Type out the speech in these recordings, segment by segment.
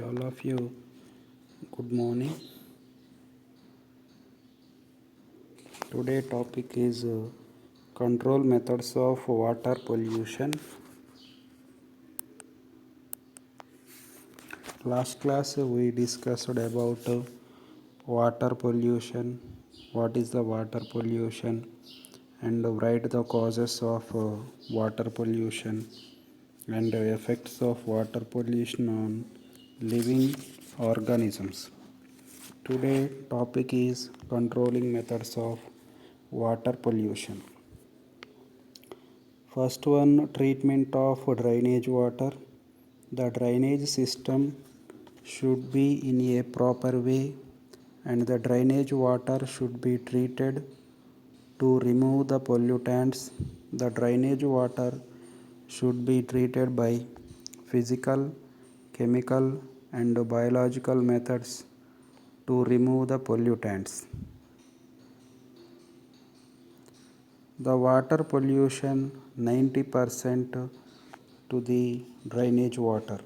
all of you. Good morning. Today topic is control methods of water pollution. Last class we discussed about water pollution. What is the water pollution? And write the causes of water pollution and the effects of water pollution on living organisms. Today topic is controlling methods of water pollution. First one, treatment of drainage water. The drainage system should be in a proper way and the drainage water should be treated to remove the pollutants. The drainage water should be treated by physical, chemical and biological methods to remove the pollutants. The water pollution 90% to the drainage water.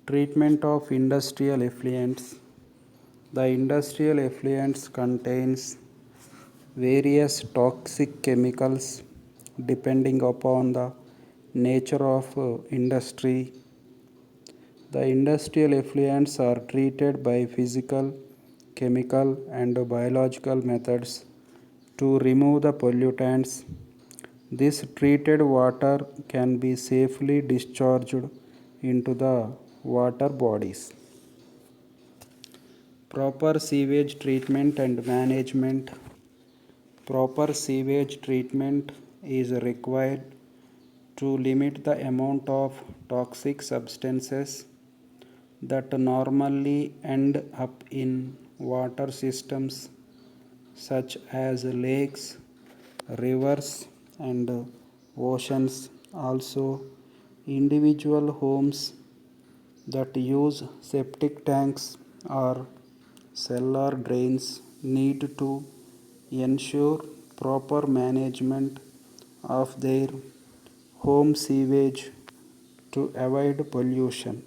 Treatment of industrial effluents. The industrial effluents contains various toxic chemicals depending upon the nature of industry. The industrial effluents are treated by physical, chemical and biological methods to remove the pollutants. This treated water can be safely discharged into the water bodies. Proper sewage treatment and management. Proper sewage treatment is required to limit the amount of toxic substances that normally end up in water systems such as lakes, rivers, and oceans. Also, individual homes that use septic tanks or cellar drains need to ensure proper management of their home sewage to avoid pollution.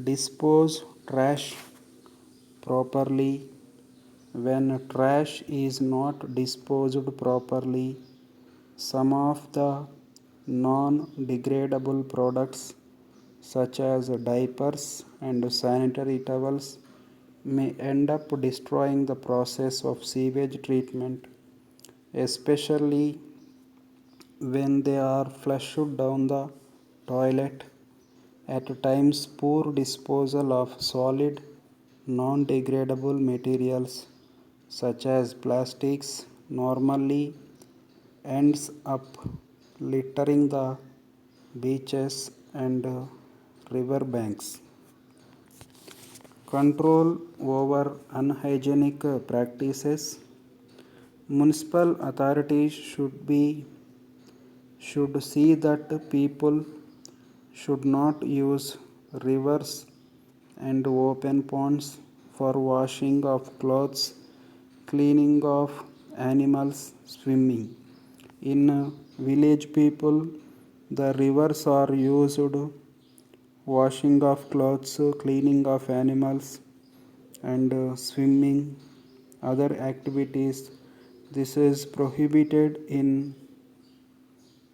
Dispose trash properly. When trash is not disposed properly, some of the non degradable products, such as diapers and sanitary towels, may end up destroying the process of sewage treatment, especially when they are flushed down the toilet. At times, poor disposal of solid, non degradable materials such as plastics normally ends up littering the beaches and river banks. Control over unhygienic practices. Municipal authorities should see that people should not use rivers and open ponds for washing of clothes, cleaning of animals, swimming. In village people, the rivers are used washing of clothes, cleaning of animals, and swimming, other activities. This is prohibited in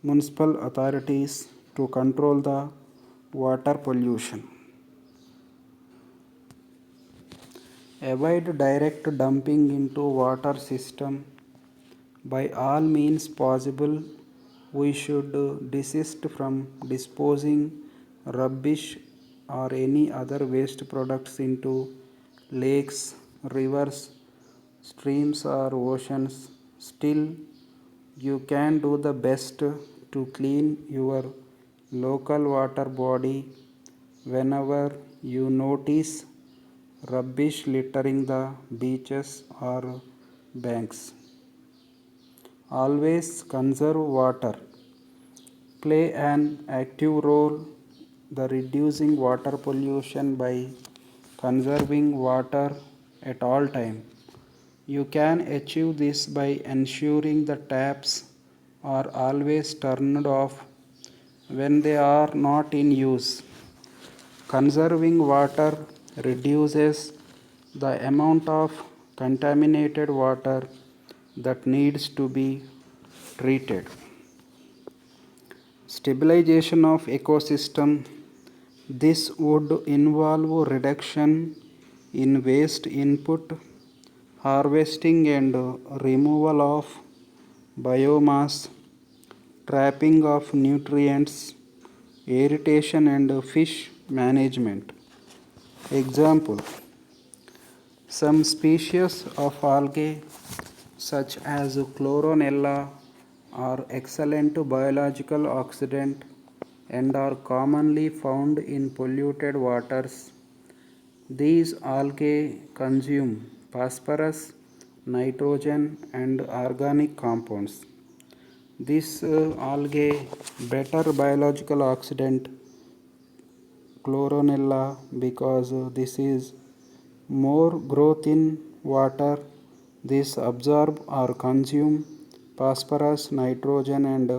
municipal authorities to control the water pollution. Avoid direct dumping into water system. By all means possible, we should desist from disposing rubbish or any other waste products into lakes, rivers, streams or oceans. Still, you can do the best to clean your local water body whenever you notice rubbish littering the beaches or banks. Always conserve water. Play an active role the reducing water pollution by conserving water at all time. You can achieve this by ensuring the taps are always turned off when they are not in use. Conserving water reduces the amount of contaminated water that needs to be treated. Stabilization of ecosystem. This would involve reduction in waste input, harvesting and removal of biomass, trapping of nutrients, irrigation and fish management. Example: some species of algae such as Chloronella are excellent biological oxidant and are commonly found in polluted waters. These algae consume phosphorus, nitrogen and organic compounds. This algae better biological oxidant Chloronella because this is more growth in water. This absorb or consume phosphorus, nitrogen and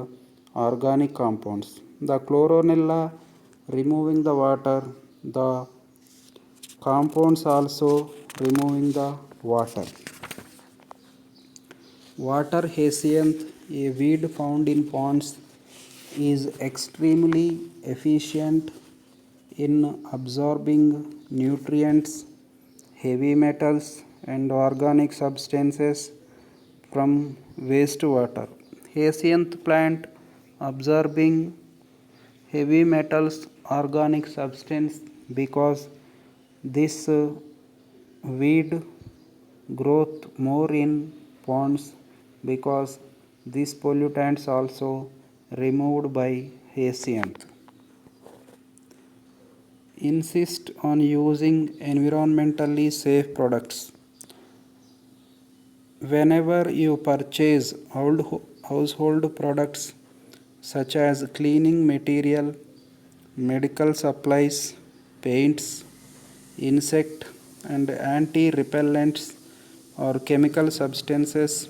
organic compounds. The Chloronella removing the water, the compounds also removing the water. Water hyacinth, a weed found in ponds, is extremely efficient in absorbing nutrients, heavy metals and organic substances from wastewater. Hyacinth plant absorbing heavy metals, organic substance because this weed growth more in ponds because these pollutants also removed by hyacinth. Insist on using environmentally safe products. Whenever you purchase household products such as cleaning material, medical supplies, paints, insect and anti-repellents or chemical substances,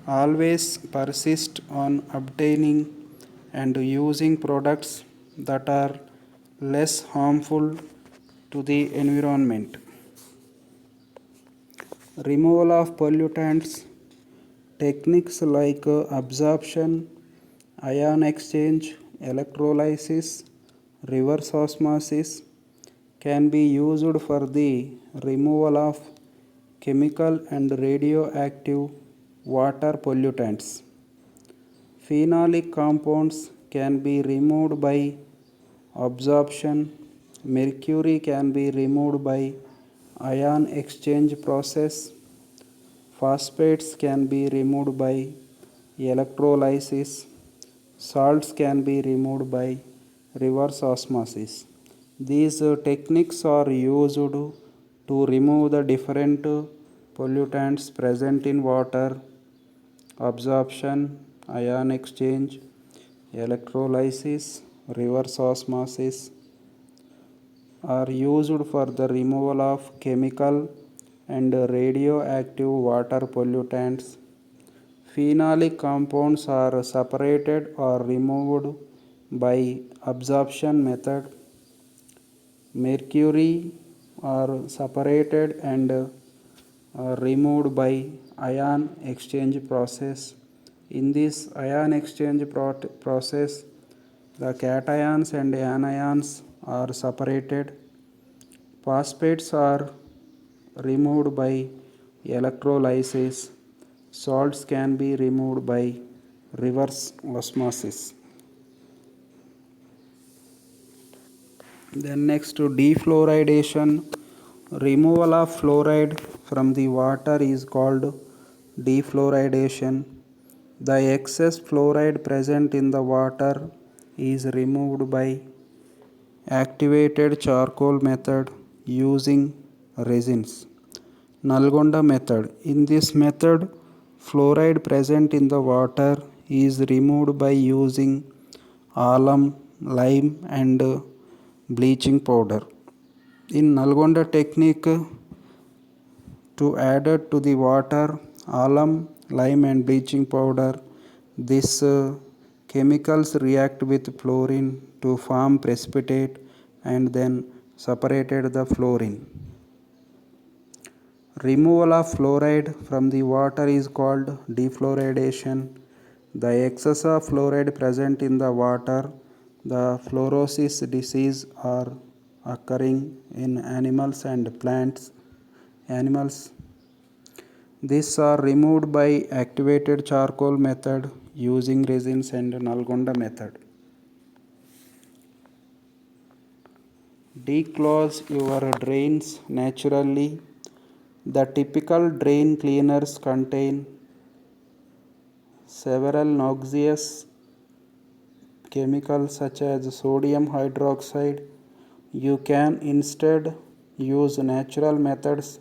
always persist on obtaining and using products that are less harmful to the environment. Removal of pollutants. Techniques like absorption, ion exchange, electrolysis, reverse osmosis can be used for the removal of chemical and radioactive water pollutants. Phenolic compounds can be removed by absorption. Mercury can be removed by ion exchange process. Phosphates can be removed by electrolysis. Salts can be removed by reverse osmosis. These techniques are used to remove the different pollutants present in water. Absorption, ion exchange, electrolysis, reverse osmosis are used for the removal of chemical and radioactive water pollutants. Phenolic compounds are separated or removed by absorption method. Mercury are separated and removed by ion exchange process. In this ion exchange process, the cations and anions are separated. Phosphates are removed by electrolysis. Salts can be removed by reverse osmosis. Then next to defluoridation. Removal of fluoride from the water is called defluoridation. The excess fluoride present in the water is removed by activated charcoal method using resins. Nalgonda method. In this method, fluoride present in the water is removed by using alum, lime and bleaching powder. In Nalgonda technique, to add it to the water, alum, lime and bleaching powder, these chemicals react with fluorine to form precipitate and then separated the fluorine. Removal of fluoride from the water is called defluoridation. The excess of fluoride present in the water, the fluorosis disease, are occurring in animals and plants. Animals. These are removed by activated charcoal method using resins and Nalgonda method. Declose your drains naturally. The typical drain cleaners contain several noxious chemicals such as sodium hydroxide. You can instead use natural methods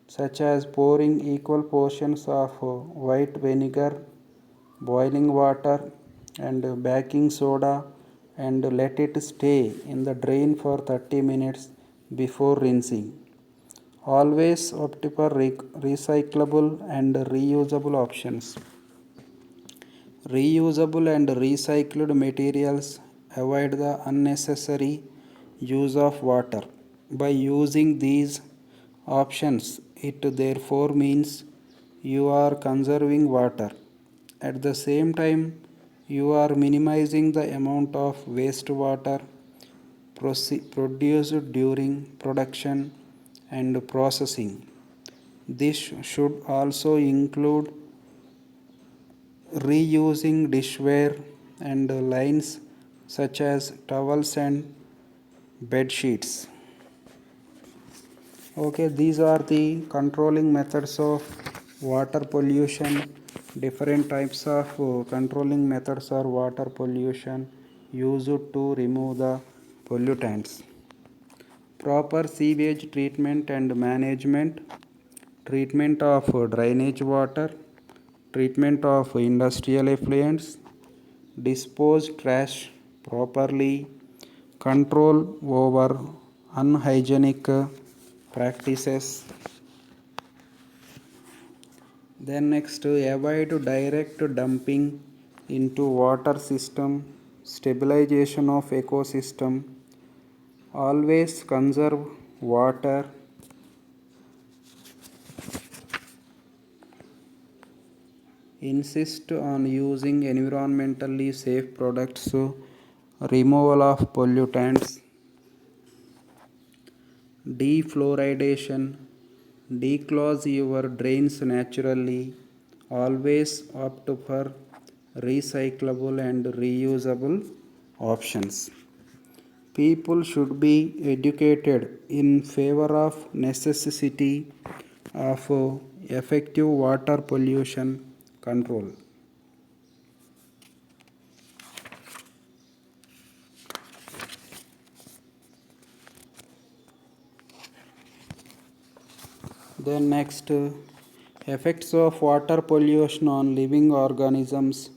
such as pouring equal portions of white vinegar, boiling water, and baking soda and let it stay in the drain for 30 minutes before rinsing. Always opt for recyclable and reusable options. Reusable and recycled materials avoid the unnecessary use of water. By using these options, it therefore means you are conserving water. At the same time, you are minimizing the amount of wastewater produced during production and processing. This should also include reusing dishware and lines such as towels and bed sheets. Okay, these are the controlling methods of water pollution. Different types of controlling methods or water pollution used to remove the pollutants. Proper sewage treatment and management, treatment of drainage water, treatment of industrial effluents, dispose trash properly, control over unhygienic practices. Then next, avoid direct dumping into water system, stabilization of ecosystem. Always conserve water. Insist on using environmentally safe products, removal of pollutants, defluoridation, declose your drains naturally, always opt for recyclable and reusable options. People should be educated in favor of necessity of effective water pollution control. Then next, effects of water pollution on living organisms.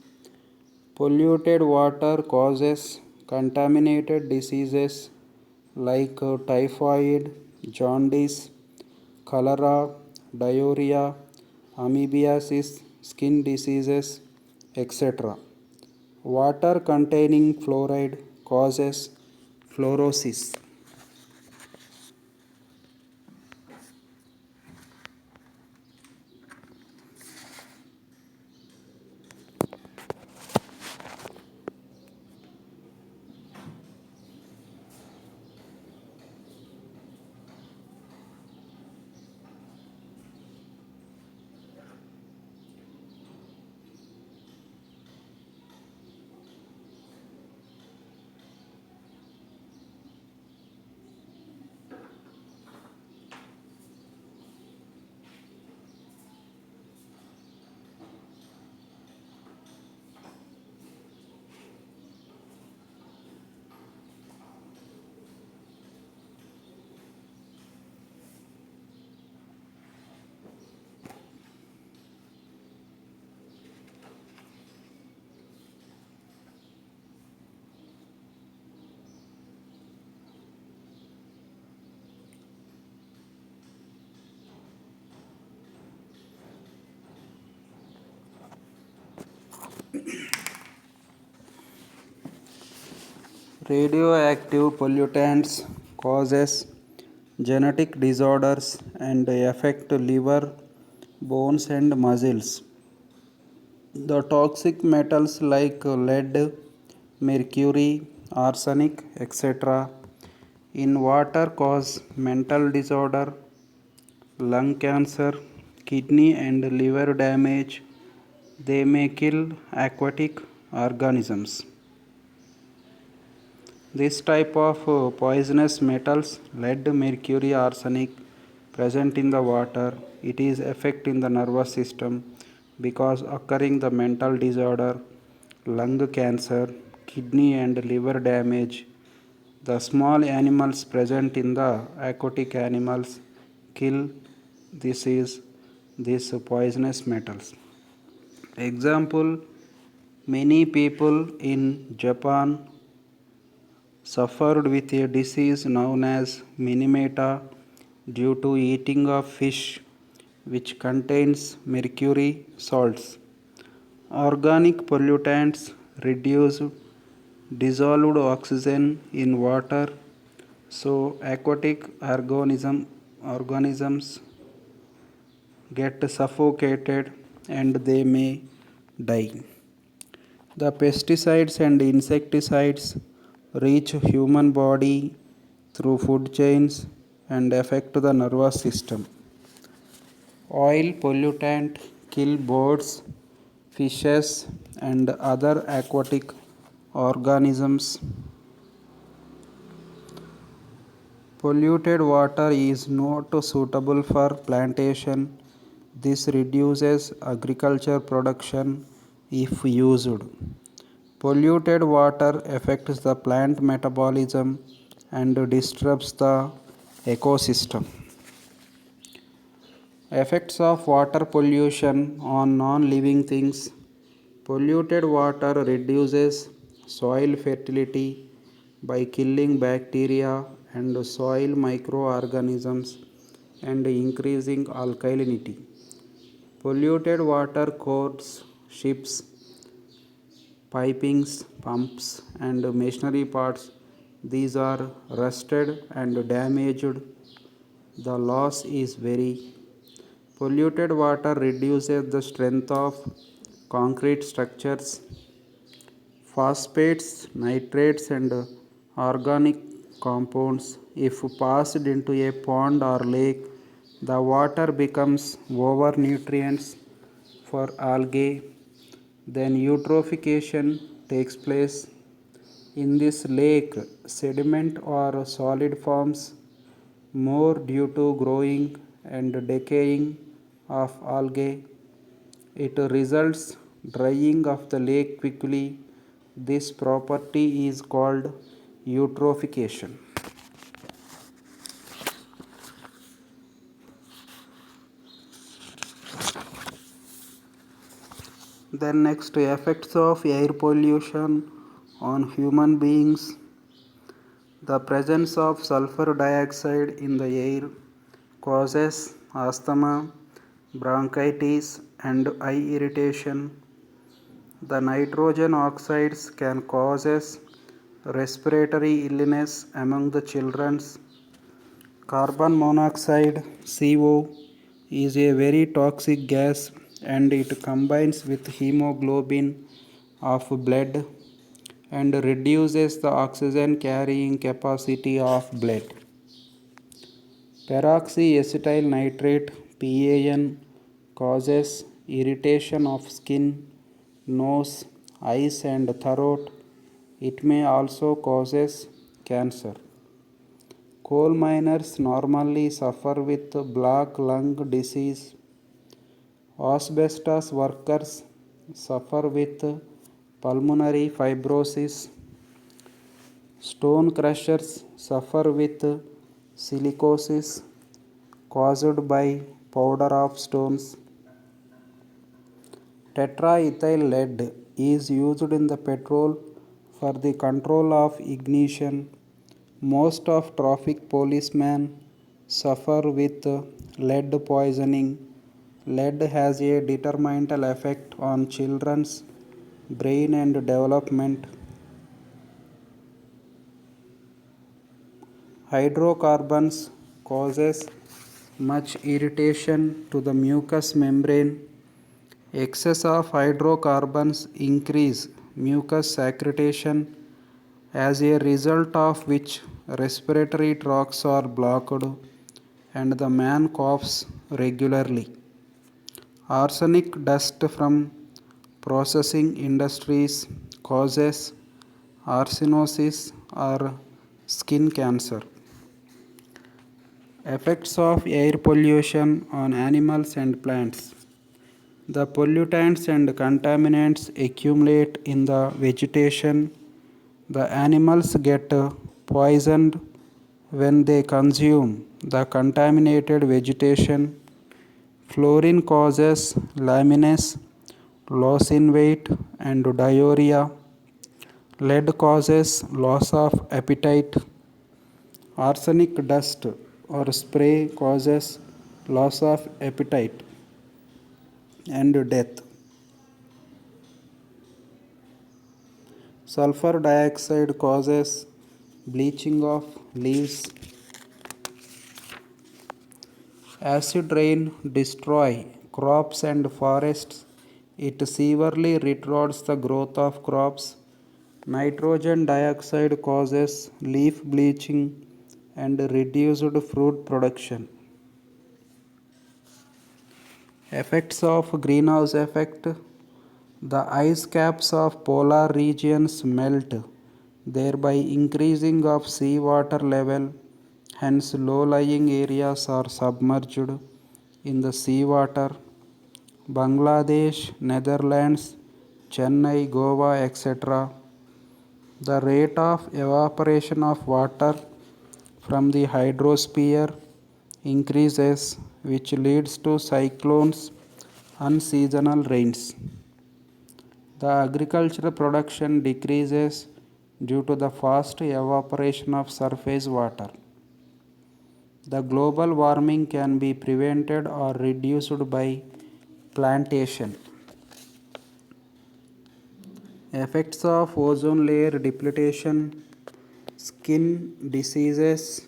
Polluted water causes contaminated diseases like typhoid, jaundice, cholera, diarrhea, amoebiasis, skin diseases, etc. Water containing fluoride causes fluorosis. Radioactive pollutants causes genetic disorders and affect liver, bones and muscles. The toxic metals like lead, mercury, arsenic, etc. in water cause mental disorder, lung cancer, kidney and liver damage. They may kill aquatic organisms. This type of poisonous metals, lead, mercury, arsenic, present in the water, it is effect in the nervous system because occurring the mental disorder, lung cancer, kidney and liver damage. The small animals present in the aquatic animals kill this is these poisonous metals. Example, many people in Japan suffered with a disease known as minimata due to eating of fish which contains mercury salts. Organic pollutants reduce dissolved oxygen in water, so aquatic organisms get suffocated and they may die. The pesticides and insecticides reach human body through food chains and affect the nervous system. Oil pollutant kill birds, fishes and other aquatic organisms. Polluted water is not suitable for plantation. This reduces agriculture production if used. Polluted water affects the plant metabolism and disturbs the ecosystem. Effects of water pollution on non-living things. Polluted water reduces soil fertility by killing bacteria and soil microorganisms and increasing alkalinity. Polluted water corrodes ships, pipings, pumps, and machinery parts. These are rusted and damaged. The loss is very. Polluted water reduces the strength of concrete structures. Phosphates, nitrates, and organic compounds, if passed into a pond or lake, the water becomes over nutrients for algae. Then eutrophication takes place. In this lake, sediment or solid forms more due to growing and decaying of algae. It results drying of the lake quickly. This property is called eutrophication. Then next, effects of air pollution on human beings. The presence of sulfur dioxide in the air causes asthma, bronchitis and eye irritation. The nitrogen oxides can cause respiratory illness among the children. Carbon monoxide CO is a very toxic gas and it combines with hemoglobin of blood and reduces the oxygen carrying capacity of blood. Peroxyacetyl nitrate PAN causes irritation of skin, nose, eyes and throat. It may also cause cancer. Coal miners normally suffer with black lung disease. Asbestos workers suffer with pulmonary fibrosis. Stone crushers suffer with silicosis caused by powder of stones. Tetraethyl lead is used in the petrol for the control of ignition. Most of traffic policemen suffer with lead poisoning. Lead has a detrimental effect on children's brain and development. Hydrocarbons causes much irritation to the mucous membrane. Excess of hydrocarbons increase mucus secretion, as a result of which respiratory tracts are blocked and the man coughs regularly. Arsenic dust from processing industries causes arsenosis or skin cancer. Effects of air pollution on animals and plants. The pollutants and contaminants accumulate in the vegetation. The animals get poisoned when they consume the contaminated vegetation. Fluorine causes lameness, loss in weight, and diarrhea. Lead causes loss of appetite. Arsenic dust or spray causes loss of appetite and death. Sulfur dioxide causes bleaching of leaves. Acid rain destroys crops and forests. It severely retards the growth of crops. Nitrogen dioxide causes leaf bleaching and reduced fruit production. Effects of greenhouse effect. The ice caps of polar regions melt, thereby increasing of seawater level. Hence, low-lying areas are submerged in the seawater. Bangladesh, Netherlands, Chennai, Goa, etc. The rate of evaporation of water from the hydrosphere increases, which leads to cyclones, unseasonal rains. The agricultural production decreases due to the fast evaporation of surface water. The global warming can be prevented or reduced by plantation. Effects of ozone layer depletion, skin diseases,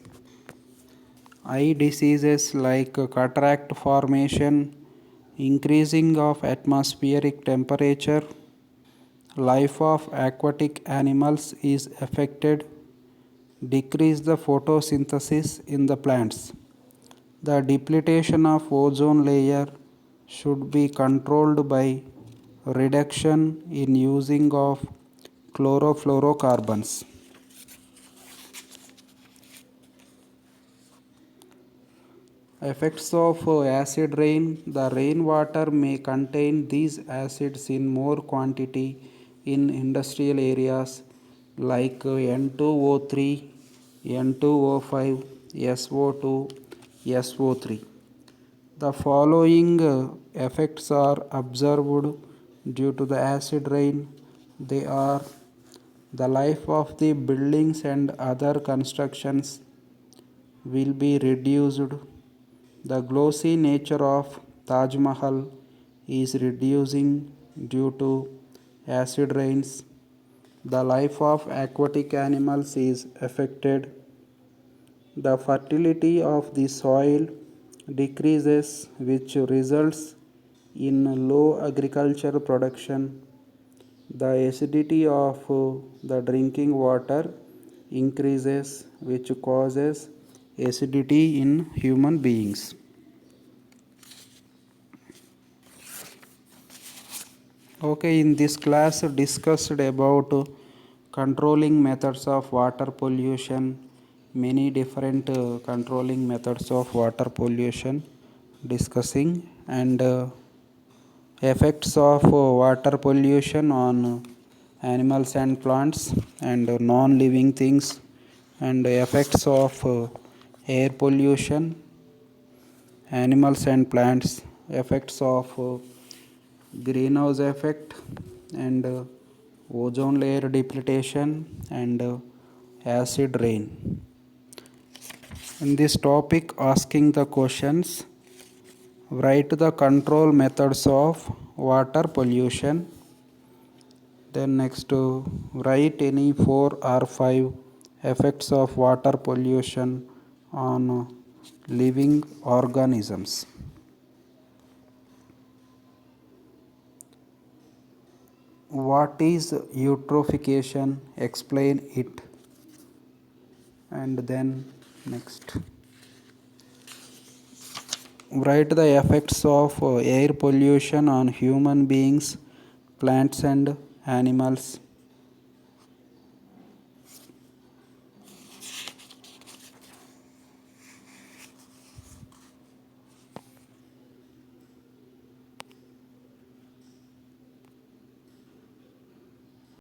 eye diseases like cataract formation, increasing of atmospheric temperature. Life of aquatic animals is affected, decrease the photosynthesis in the plants. The depletion of ozone layer should be controlled by reduction in using of chlorofluorocarbons. Effects of acid rain. The rainwater may contain these acids in more quantity in industrial areas like N2O3, N2O5, SO2, SO3. The following effects are observed due to the acid rain. They are: the life of the buildings and other constructions will be reduced. The glossy nature of Taj Mahal is reducing due to acid rains. The life of aquatic animals is affected. The fertility of the soil decreases, which results in low agricultural production. The acidity of the drinking water increases, which causes acidity in human beings. Okay, in this class discussed about controlling methods of water pollution, many different controlling methods of water pollution discussing, and effects of water pollution on animals and plants and non-living things, and effects of air pollution, animals and plants, effects of greenhouse effect, and ozone layer depletion, and acid rain. In this topic, asking the questions, write the control methods of water pollution. Then next, write any 4 or 5 effects of water pollution on living organisms. What is eutrophication? Explain it. And then next, write the effects of air pollution on human beings, plants and animals.